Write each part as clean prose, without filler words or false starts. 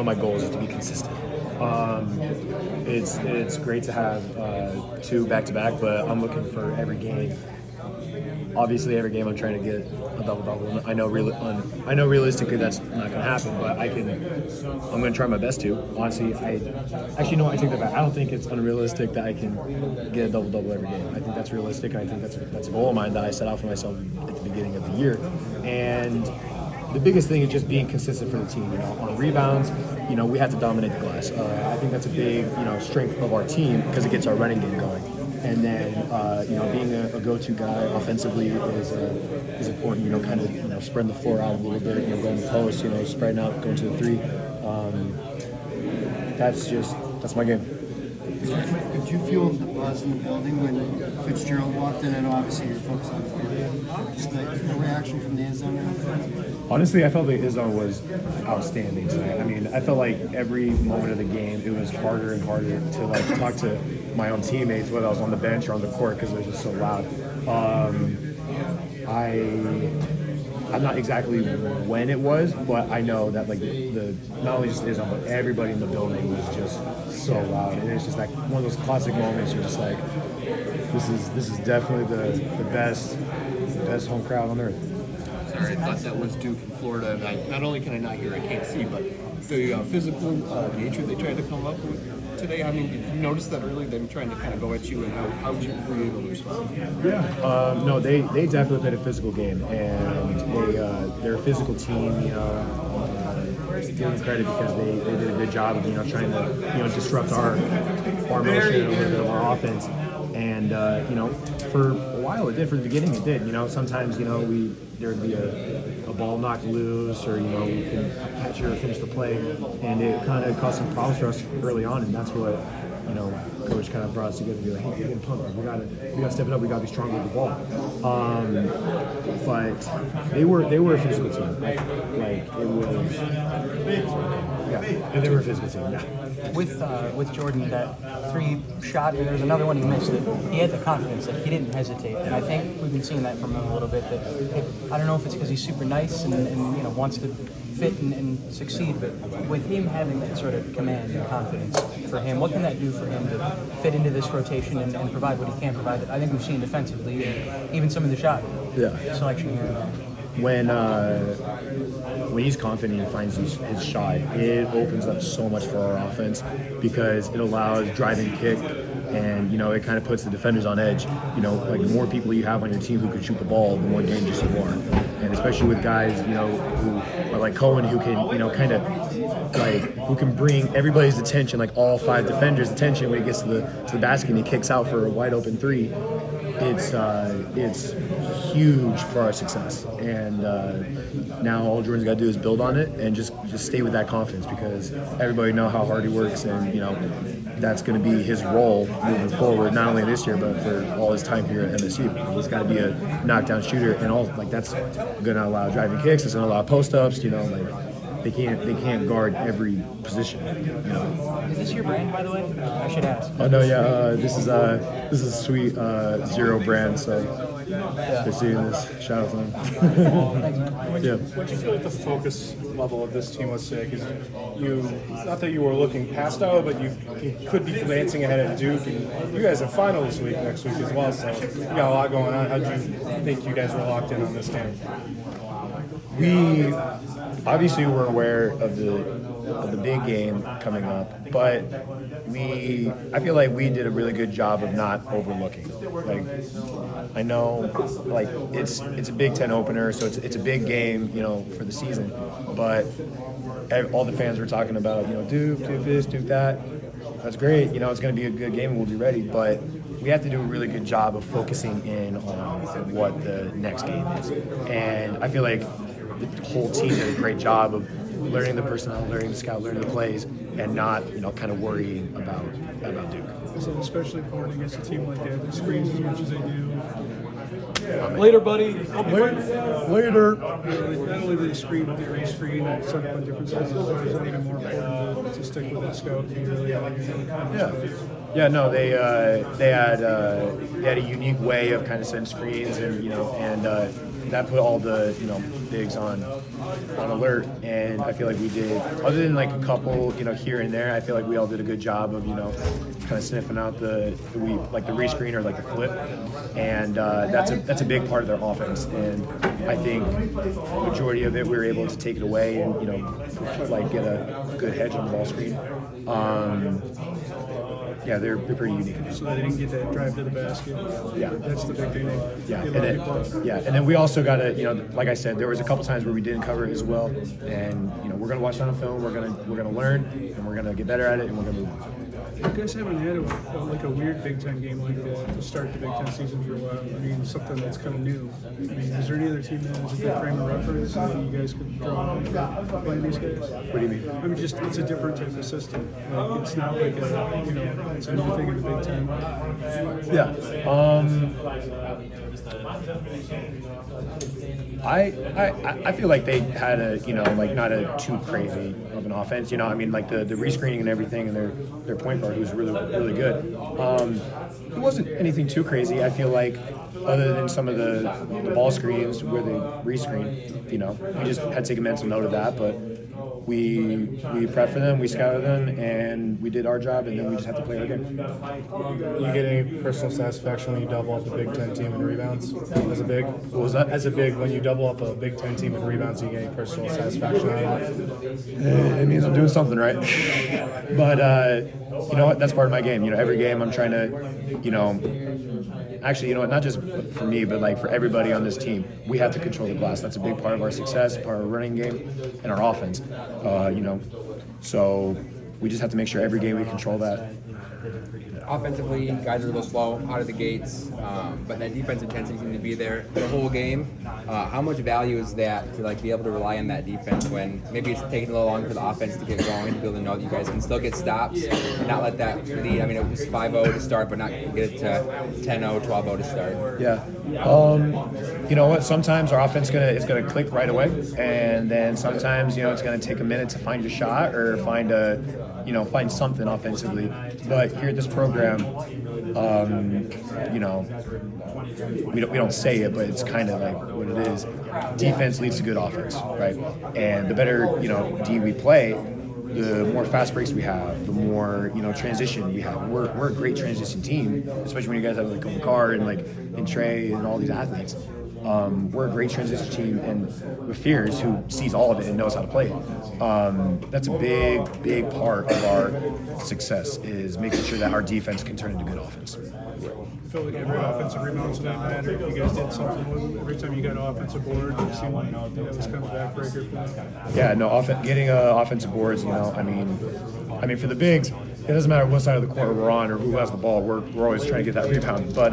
My goal is to be consistent. It's great to have 2 back-to-back, but I'm looking for every game. Obviously, every game I'm trying to get a double-double. I know realistically that's not going to happen, but I'm going to try my best to. Honestly, I take that back. I don't think it's unrealistic that I can get a double-double every game. I think that's realistic. I think that's a goal of mine that I set out for myself at the beginning of the year. And the biggest thing is just being consistent for the team. On rebounds, we have to dominate the glass. I think that's a big, strength of our team because it gets our running game going. And then, being a go-to guy offensively is important. Spreading the floor out a little bit. Going to the post. Spreading out, going to the 3. That's my game. Did you feel the buzz in the building when Fitzgerald walked in? And obviously you're focused on the field. Just the reaction from the end zone. Honestly, I felt the Izon was outstanding tonight. I mean, I felt like every moment of the game, it was harder and harder to talk to my own teammates, whether I was on the bench or on the court, because it was just so loud. I'm not exactly when it was, but I know that the not only just Izon, but everybody in the building was just so loud, and it's just like one of those classic moments. You're just like, this is definitely the best home crowd on earth. Sorry, I thought that was Duke in Florida, and not only can I not hear, I can't see, but the physical nature they tried to come up with today. I mean, did you notice that early, them trying to kind of go at you, and how were you able to respond? Yeah, no, they definitely played a physical game, and they're a physical team. Give them credit because they did a good job of trying to disrupt our motion, a little bit of our offense. And for a while it did. For the beginning it did. Sometimes there would be a ball knocked loose, or we can catch it or finish the play, and it kind of caused some problems for us early on. And that's what coach kind of brought us together to be like, hey, we're getting pumped. We gotta step it up. We gotta be stronger with the ball. But they were a physical team. They were a physical team. Yeah. With Jordan, that 3 shot, and there was another one he missed. He had the confidence, he didn't hesitate, and I think we've been seeing that from him a little bit. I don't know if it's because he's super nice and wants to fit and succeed, but with him having that sort of command and confidence for him, what can that do for him to fit into this rotation and provide what he can provide? I think we've seen defensively, even some of the shot selection here and there. When he's confident and finds his shot, it opens up so much for our offense because it allows driving kick, and it kind of puts the defenders on edge. The more people you have on your team who can shoot the ball, the more dangerous you are. And especially with guys who are like Cohen, who can who can bring everybody's attention, all 5 defenders' attention when he gets to the basket and he kicks out for a wide open 3. It's huge for our success, and now all Jordan's got to do is build on it and just stay with that confidence, because everybody knows how hard he works, and that's going to be his role moving forward, not only this year but for all his time here at MSU. He's got to be a knockdown shooter, and all that's going to allow driving kicks. It's going to allow post ups. They can't guard every position. Is this your brand, by the way? I should ask. Oh no, yeah. This is a sweet Zero brand. So they're seeing this. Shout out to them. Yeah. What do you feel like the focus level of this team was today? Because not that you were looking past Iowa, but you could be glancing ahead at Duke, and you guys have finals week next week as well. So you got a lot going on. How do you think you guys were locked in on this game? We obviously were aware of the big game coming up, but I feel like we did a really good job of not overlooking. I know, it's a Big Ten opener, so it's a big game, for the season. But all the fans were talking about, Duke this, Duke that. That's great. It's going to be a good game and we'll be ready. But we have to do a really good job of focusing in on what the next game is. And I feel like the whole team did a great job of learning the personnel, learning the scout, learning the plays, and not, kind of worrying about Duke. Is it especially important against a team like that that screens as much as they do? Later, buddy. Later. Not only do they screen, but they re-screen and set up on different sizes. So it's even more important to stick with the scout. Yeah, no, they had a unique way of kind of setting screens, and that put all the bigs on on alert, and I feel like we did, other than like a couple, here and there, I feel like we all did a good job of, kind of sniffing out the rescreen or like the flip, and that's a big part of their offense. And I think majority of it we were able to take it away and get a good hedge on the ball screen. Yeah, they're pretty unique. So they didn't get that drive to the basket. Yeah, That's the big thing. And then we also got to, like I said, there was a couple times where we didn't cover it as well, and we're gonna watch it on film. We're gonna learn, and we're gonna get better at it, and we're gonna move on. You guys haven't had a weird Big Ten game like that to start the Big Ten season for a while. I mean, something that's kind of new. I mean, is there any other team that has a good frame of reference that you guys could draw on for playing these guys? What do you mean? I mean, just it's a different type of system. Like, it's not like it's a new thing in the Big Ten. Yeah. I feel like they had not a too crazy of an offense. I mean, like the rescreening and everything, and their point guard who's really, really good. It wasn't anything too crazy. I feel like, other than some of the ball screens where they rescreen, we just had to take a mental note of that. But we prepped for them, we scouted them, and we did our job, and then we just have to play our game. You get any personal satisfaction when you double up a Big Ten team in rebounds as a big? What was that? As a big, when you double up a Big Ten team in rebounds, you get any personal satisfaction out of it? It means I'm doing something right. But you know what? That's part of my game. Every game I'm trying to, actually, not just for me, but like for everybody on this team, we have to control the glass. That's a big part of our success, part of our running game, and our offense. So we just have to make sure every game we control that. Offensively, guys are a little slow out of the gates, but that defensive intensity seems to be there the whole game. How much value is that to be able to rely on that defense when maybe it's taking a little longer for the offense to get going, to be able to know that you guys can still get stops and not let that lead? I mean, it was 5-0 to start, but not get it to 10-0, 12-0 to start. Yeah. You know what? Sometimes our offense is gonna click right away, and then sometimes it's gonna take a minute to find your shot or find something offensively. But here at this program, we don't say it, but it's kind of like what it is. Defense leads to good offense, right? And the better D we play, the more fast breaks we have, the more transition we have. We're a great transition team, especially when you guys have like Car and Trey and all these athletes. We're a great transition team, and with Fears, who sees all of it and knows how to play it. That's a big part of our success, is making sure that our defense can turn into good offense. I feel like every offensive rebound tonight mattered. You guys did something with it. Every time you got an offensive board, it seemed like that was kind of a backbreaker for them. Yeah, no, getting offensive boards, I mean, for the bigs, it doesn't matter what side of the court we're on or who has the ball. We're always trying to get that rebound. But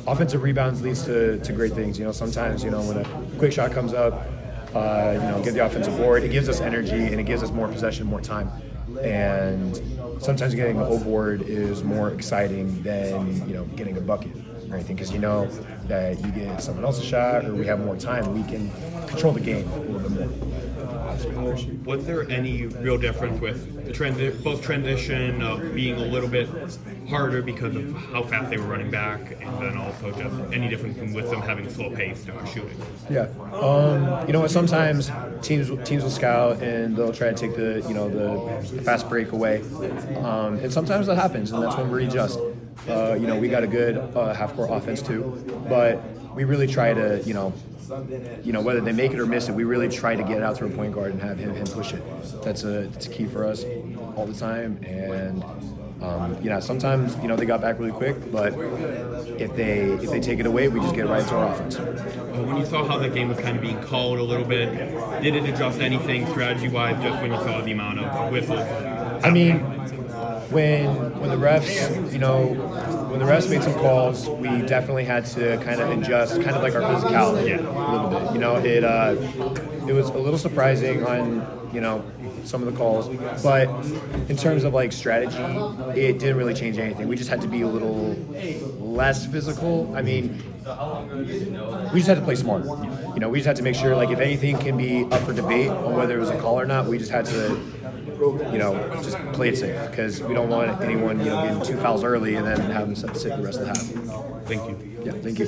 offensive rebounds leads to great things. Sometimes, when a quick shot comes up, get the offensive board. It gives us energy and it gives us more possession, more time. And sometimes getting an O board is more exciting than getting a bucket or anything, because that you get someone else's shot or we have more time, we can control the game a little bit more. Was there any real difference with the both transition of being a little bit harder because of how fast they were running back, and then also just any difference with them having slow pace shooting? Yeah, sometimes teams will scout and they'll try to take the fast break away, and sometimes that happens, and that's when we adjust. We got a good half-court offense too, but we really try to whether they make it or miss it, we really try to get it out to a point guard and have him push it. That's a key for us all the time. And sometimes they got back really quick, but if they take it away, we just get right into our offense. When you saw how the game was kind of being called a little bit, did it adjust anything strategy-wise just when you saw the amount of whistles? I mean, when the refs made some calls, we definitely had to kind of adjust, kind of like our physicality a little bit. It was a little surprising on some of the calls, but in terms of strategy, it didn't really change anything. We just had to be a little less physical. I mean, we just had to play smarter. We just had to make sure if anything can be up for debate on whether it was a call or not, we just had to just play it safe, because we don't want anyone getting 2 fouls early and then have them sit the rest of the half. Thank you. Yeah, thank you.